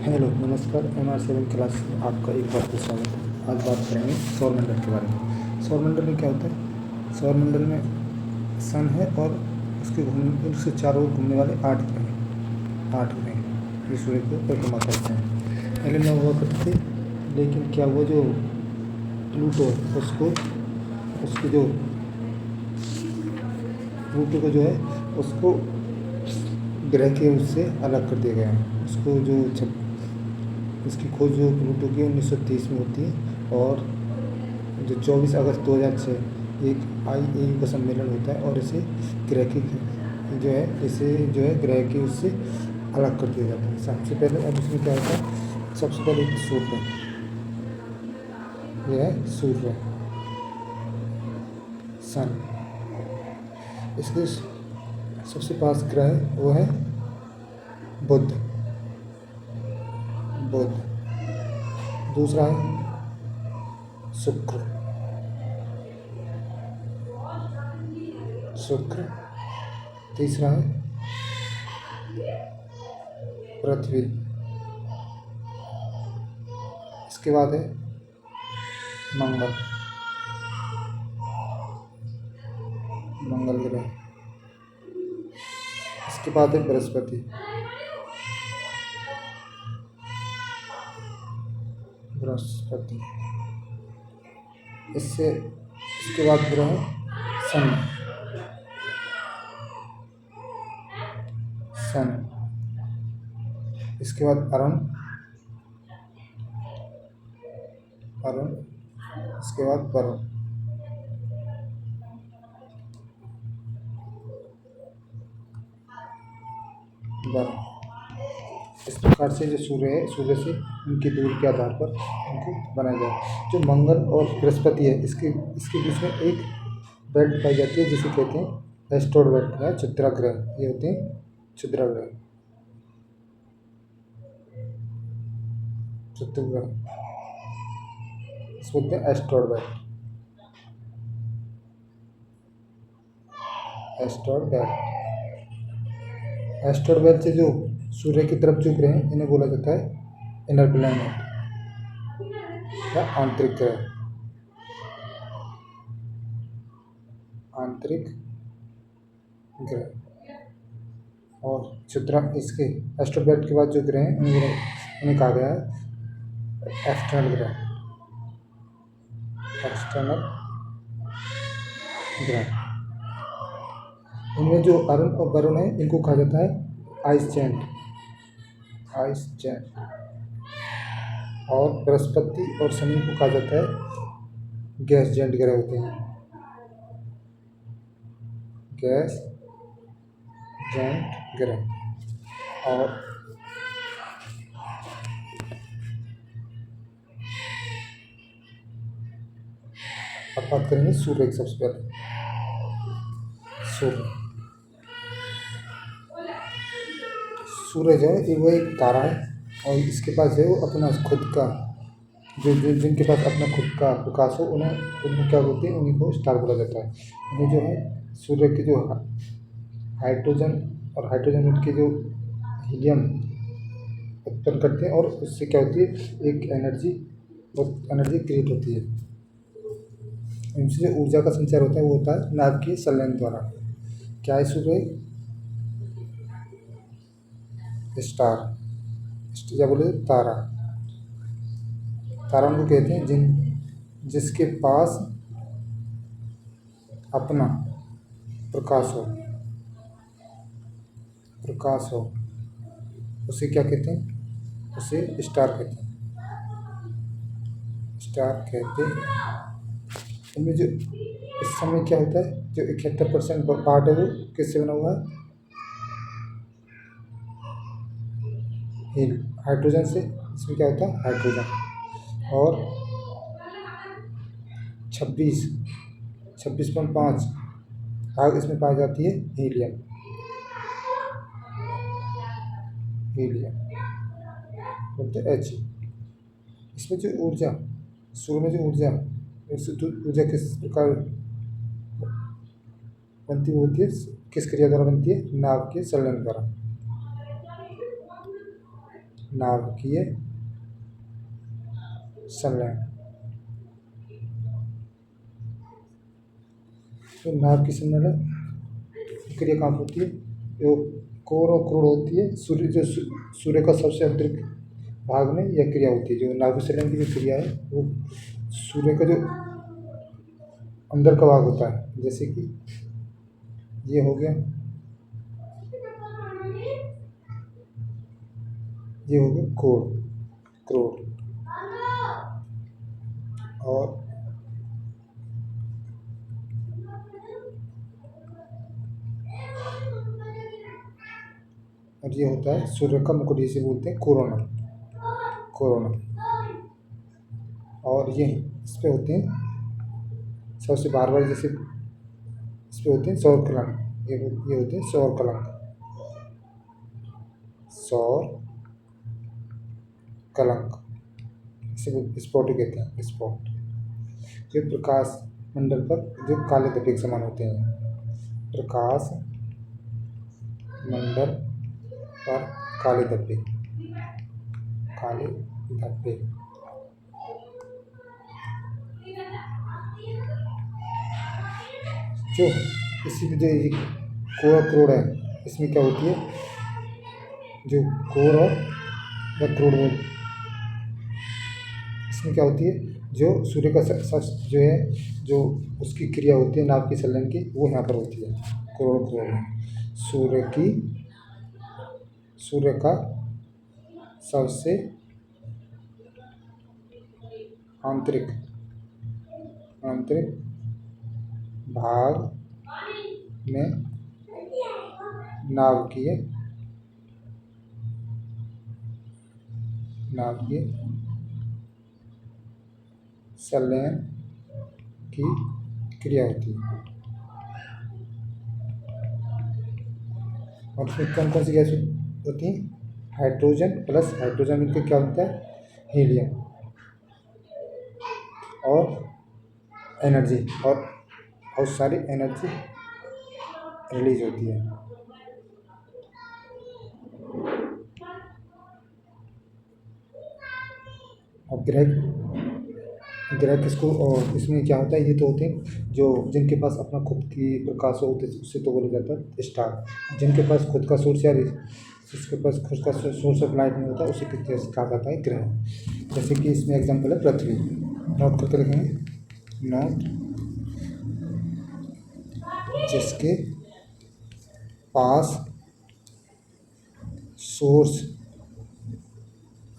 Hello नमस्कार MR7 class में आपका एक बार फिर स्वागत है। आज बात करेंगे सौरमंडल के बारे में। सौरमंडल में क्या होता है? सौरमंडल में सन है और उसके चारों ओर घूमने वाले 8 ग्रह जो सूर्य को परिक्रमा करते हैं। पहले ना हुआ करते थे, लेकिन क्या हुआ, जो प्लूटो को जो है उसको ग्रह के उससे अलग कर दिया गया है। उसको जो इसकी खोज जो प्लूटो की 1930 में होती है, और जो 24 अगस्त 2006 एक IAU का सम्मेलन होता है और इसे ग्रह के उससे अलग कर दिया जाता है। सबसे पहले अब इसमें क्या होता है, सबसे पहले एक सूर्य, यह है सूर्य, सन। इसके सबसे पास ग्रह वो है बुध। दूसरा है शुक्र। तीसरा है पृथ्वी। इसके बाद है मंगल ग्रह। इसके बाद है बृहस्पति। इसके बाद ग्रह शनि। इसके बाद अरुण। इसके बाद वरुण। इस प्रकार से जो सूर्य से उनकी दूरी के आधार पर उनको बनाया जाए। जो मंगल और बृहस्पति है, इसके बीच में एक बेल्ट पाई जाती है जिसे कहते हैं एस्ट्रोइड बेल्ट या क्षुद्राग्रह। ये होते हैं क्षुद्राग्रह। इसको बोलते हैं एस्ट्रोइड बेल्ट। एस्ट्रोइड बेल्ट से जो सूर्य की तरफ जो ग्रह हैं, इन्हें बोला जाता है इनर प्लैनेट या आंतरिक ग्रह। और इसके एस्ट्रोइड बेल्ट के बाद जो ग्रह हैं उन्हें कहा गया है एक्सटर्नल ग्रह। इनमें जो अरुण और वरुण है, इनको कहा जाता है आइस जेंट। और बृहस्पति और शनि को कहा जाता है गैस जेंट ग्रह होते हैं। गैस जेंट ग्रह। और अब बात करेंगे सूर्य की। सबसे पहले सूर्य जो है वो एक तारा है, और इसके पास है वो अपना खुद का जिनके पास अपना खुद का प्रकाश हो, उनको क्या बोलते हैं, उन्हीं को स्टार बोला जाता है। ये जो है सूर्य के जो हाइड्रोजन उनके जो हीलियम उत्पन्न करते हैं, और उससे क्या होती है, एक एनर्जी क्रिएट होती है। इनसे जो ऊर्जा का संचार होता है वो होता है नाभिकीय संलयन द्वारा। क्या है सूर्य? स्टार या बोले तारा उनको कहते हैं जिसके पास अपना प्रकाश हो, उसे क्या कहते हैं? उसे स्टार कहते हैं। इनमें जो इस समय क्या होता है, जो 71% पार्ट है वो किससे बना हुआ है? हाइड्रोजन से। इसमें क्या होता है? हाइड्रोजन। और 26.5 भाग इसमें पाई जाती है हीलियम। बोलते हैं H। इसमें जो ऊर्जा, सूर्य में जो ऊर्जा किस प्रकार बनती होती है, किस क्रिया द्वारा बनती है? नाभिकीय संलयन द्वारा। नाभिकीय संलयन। तो नाभिकीय संलयन क्रिया कहाँ होती है? जो कोर और क्रोड होती है, सूर्य का सबसे अंतरिक्ष भाग में यह क्रिया होती है। जो नाभिकीय संलयन की जो क्रिया है वो सूर्य का जो अंदर का भाग होता है, जैसे कि ये हो गया, ये हो गया क्रोड। और ये होता है सूर्य का मुकुट, जिसे बोलते हैं कोरोना। और ये इस पे होते हैं सबसे बार जैसे इस पे होते हैं सौर कलंक। ये होते हैं सौर कलंक, इसे स्पॉट कहते हैं। स्पॉट जो प्रकाश मंडल पर जो काले धब्बे के समान होते हैं, प्रकाश मंडल पर काले धब्बे। जो इसी में जो ये क्रोड है, इसमें क्या होती है? जो कोर और क्रोड में इसमें क्या होती है? जो सूर्य का जो है, जो उसकी क्रिया होती है नाभिकीय संलयन की, वो यहाँ पर होती है क्रोड में। सूर्य का सबसे आंतरिक भाग में नाभिकीय संलयन की क्रिया होती है। और उसमें कौन कौन सी गैस होती है? हाइड्रोजन प्लस हाइड्रोजन मिलकर क्या होता है? हीलियम। और एनर्जी, और बहुत सारी एनर्जी रिलीज होती है। और ग्रह किसको, और इसमें क्या होता है? ये तो होते हैं जो जिनके पास अपना खुद की प्रकाश हो, उससे तो बोला जाता है स्टार। जिनके पास खुद का सोर्स या जिसके पास खुद का सोर्स ऑफ लाइट नहीं होता, उसे कहा जाता है ग्रह। जैसे कि इसमें एग्जांपल है पृथ्वी। नोट करके लिखेंगे, नोट जिसके पास सोर्स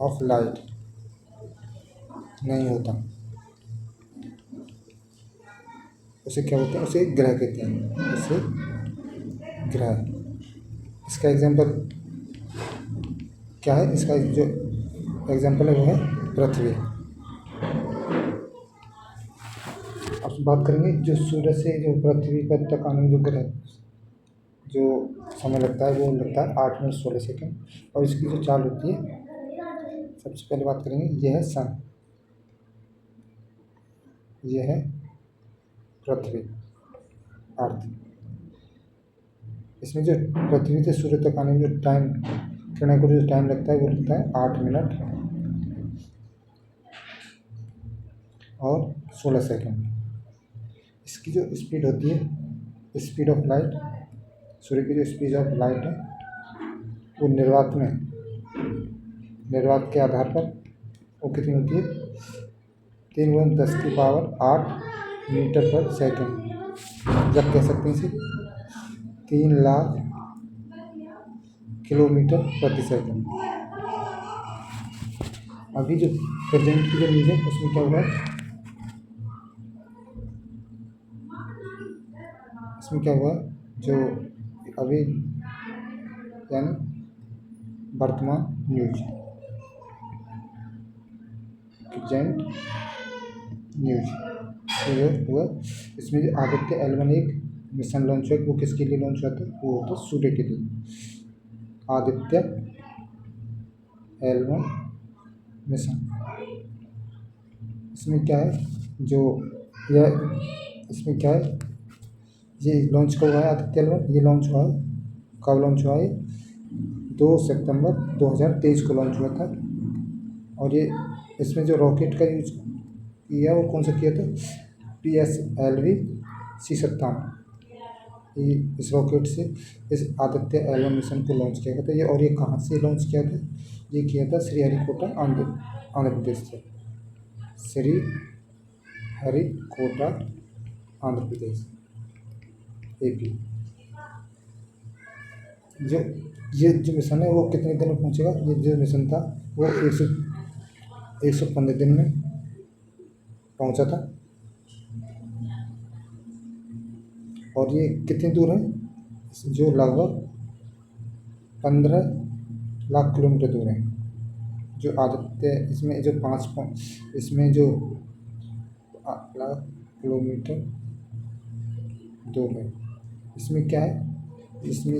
ऑफ लाइट नहीं होता, उसे क्या बोलते हैं? उसे ग्रह कहते हैं। उसे ग्रह। इसका एग्जांपल क्या है? इसका जो एग्जांपल है वो है पृथ्वी। अब बात करेंगे जो सूर्य से जो पृथ्वी पर तक आने में जो ग्रह जो समय लगता है, वो लगता है 8 मिनट 16 सेकंड। और इसकी जो चाल होती है, सबसे पहले बात करेंगे, ये है सन, ये है पृथ्वी, अर्थ। इसमें जो पृथ्वी से सूर्य तक आने में जो टाइम, किरणों को जो टाइम लगता है, वो लगता है 8 मिनट और 16 सेकंड। इसकी जो स्पीड होती है, स्पीड ऑफ लाइट, सूर्य की जो स्पीड ऑफ लाइट है, वो निर्वात के आधार पर वो कितनी होती है? 3×10⁸ मीटर पर सेकंड। जब कह सकते हैं इसे 3 लाख किलोमीटर प्रति सेकंड। अभी जो प्रेजेंट की जो न्यूज़ है, उसमें क्या हुआ है? इसमें क्या हुआ? जो अभी यानी वर्तमान न्यूज, प्रेजेंट न्यूज जो हुआ, इसमें जो आदित्य L1 एक मिशन लॉन्च हुआ। वो किसके लिए लॉन्च हुआ था? वो होता सूर्य के लिए। Aditya L1 mission. इसमें क्या है? जो यह इसमें क्या है? ये लॉन्च कब हुआ है? आदित्य L1 ये लॉन्च हुआ है, कब लॉन्च हुआ है? 2 सितंबर 2023 को लॉन्च हुआ था। और ये इसमें जो रॉकेट का यूज किया वो कौन सा किया था, PSLV-C57। इस रॉकेट से इस आदित्य L1 मिशन को लॉन्च किया गया था। ये और ये कहाँ से लॉन्च किया था, ये किया था श्रीहरिकोटा आंध्र प्रदेश से। श्रीहरिकोटा आंध्र प्रदेश AP। जो ये जो मिशन है वो कितने दिन में पहुंचेगा, ये जो मिशन था वो 115 दिन में पहुंचा था। और ये कितनी दूर है, जो लगभग 15 लाख किलोमीटर दूर है। जो आदित्य इसमें जो इसमें जो लाख किलोमीटर दूर है। इसमें क्या है, इसमें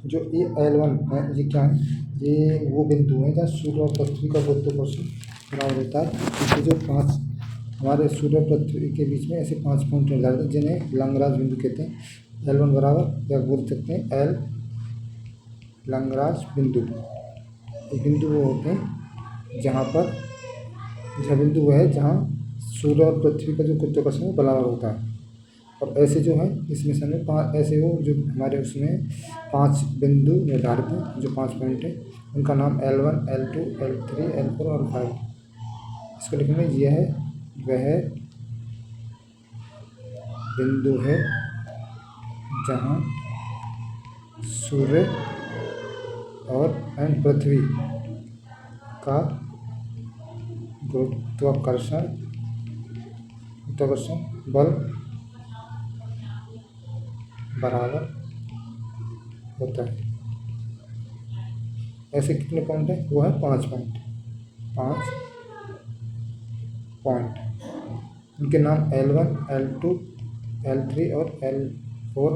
जो ये L1 है, ये क्या है, ये वो बिंदु है जहाँ सूर्य और पृथ्वी का गुरुत्वाकर्षण बराबर होता है। इसके जो 5 हमारे सूर्य और पृथ्वी के बीच में ऐसे 5 पॉइंट निर्धारित हैं जिन्हें लंगराज बिंदु कहते हैं। L1 बराबर, या बोल सकते हैं L लंगराज बिंदु। ये बिंदु वो होते हैं जहाँ पर, यह बिंदु वो है जहाँ सूर्य और पृथ्वी का जो गुरुत्वाकर्षण बराबर होता है। और ऐसे जो है इस मिशन में 5 ऐसे वो जो हमारे उसमें 5 बिंदु निर्धारित हैं, जो 5 पॉइंट हैं, उनका नाम L1, L2, L3, L4 और L5। इसको लिखने में यह है वह बिंदु है जहाँ सूर्य और पृथ्वी का गुरुत्वाकर्षण बल बराबर होता है। ऐसे कितने पॉइंट है, वो है 5 पॉइंट। 5 पॉइंट, उनके नाम L1, L2, L3 और L4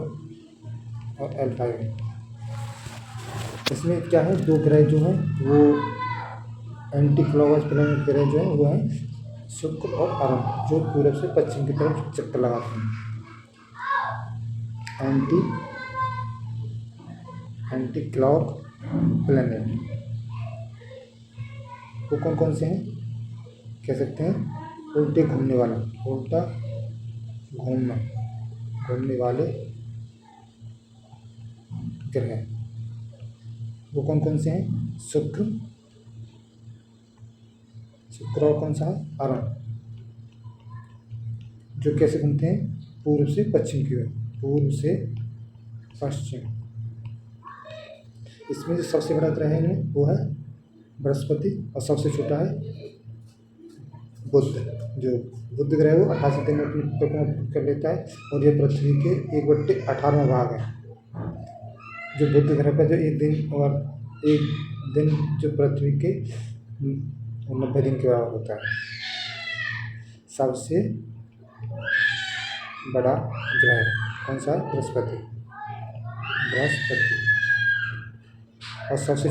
और L5 है। इसमें क्या है, 2 ग्रह जो हैं वो एंटी क्लॉकवाइज प्लैनेट ग्रह जो है वो है शुक्र और अरुण, जो पूरब से पश्चिम की तरफ चक्कर लगाते हैं। एंटी क्लॉक प्लैनेट वो कौन कौन से हैं, कह सकते हैं उल्टे घूमने वाला, उल्टा घूमने वाले ग्रह वो कौन कौन से हैं, शुक्र और कौन सा है, अरुण, जो कैसे घूमते हैं, पूर्व से पश्चिम की ओर, पूर्व से पश्चिम। इसमें जो सबसे बड़ा ग्रह है वो है बृहस्पति और सबसे छोटा है बुध। जो बुध ग्रह है वो 88 दिन में अपनी परिक्रमा कर लेता है और ये पृथ्वी के 1/18वां भाग है। जो बुध ग्रह पर जो एक दिन जो पृथ्वी के 90 दिन के बराबर होता है। सबसे बड़ा ग्रह कौन सा है, बृहस्पति। और सबसे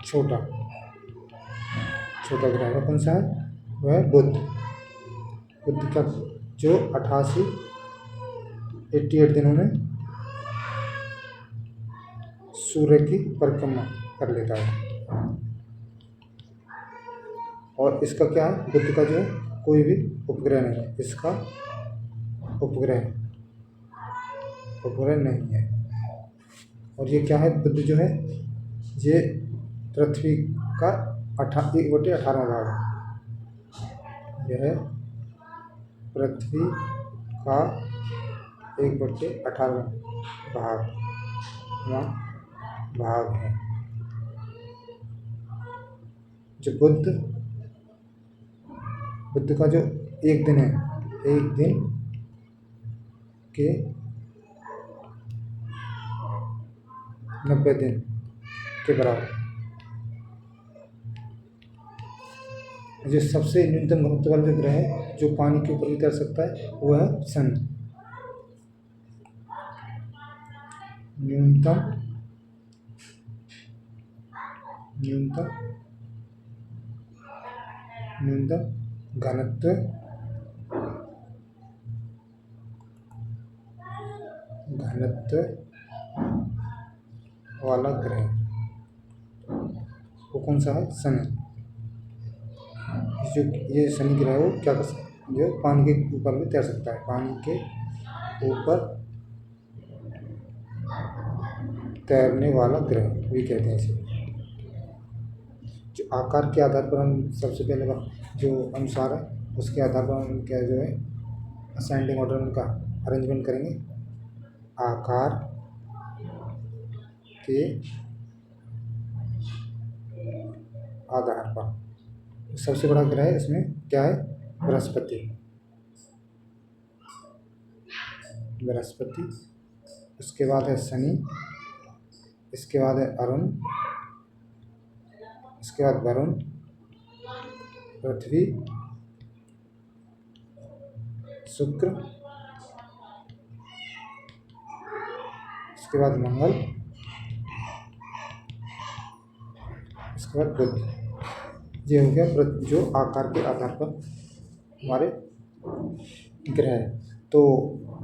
छोटा ग्रह कौन सा है, वह है बुध का जो 88 दिनों में सूर्य की परिक्रमा कर लेता है। और इसका क्या है, बुध का जो है कोई भी उपग्रह नहीं है, इसका उपग्रह नहीं है। और ये क्या है, बुध जो है ये पृथ्वी का 1/18वां भाग है। यह पृथ्वी का 1/18वां भाग है। जो बुध का जो एक दिन है, एक दिन के 90 दिन के बराबर। जो सबसे न्यूनतम घनत्व वाला जो ग्रह है जो पानी के ऊपर भी तैर सकता है वो है सन। न्यूनतम घनत्व वाला ग्रह, वो कौन सा है? शनि। जो ये शनि ग्रह है वो क्या कर सकता, जो पानी के ऊपर भी तैर सकता है, पानी के ऊपर तैरने वाला ग्रह भी कहते हैं इसे। जो आकार के आधार पर हम सबसे पहले जो अनुसार है उसके आधार पर हम क्या जो है असेंडिंग ऑर्डर उनका अरेंजमेंट करेंगे। आकार के आधार पर सबसे बड़ा ग्रह इसमें क्या है? बृहस्पति। बृहस्पति, उसके बाद है शनि, इसके बाद है अरुण, इसके बाद वरुण, पृथ्वी, शुक्र, इसके बाद मंगल, इसके बाद बुध। ये हो गया जो आकार के आधार पर हमारे ग्रह है। तो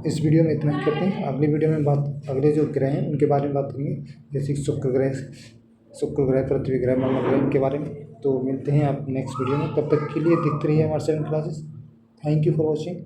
इस वीडियो में इतना ही करते हैं। अगली वीडियो में अगले जो ग्रह हैं उनके बारे में बात करेंगे, जैसे शुक्र ग्रह, पृथ्वी ग्रह, मंगल ग्रह, इनके बारे में। तो मिलते हैं आप नेक्स्ट वीडियो में, तब तक के लिए देखते रहिए हमारे channel classes. Thank you for watching.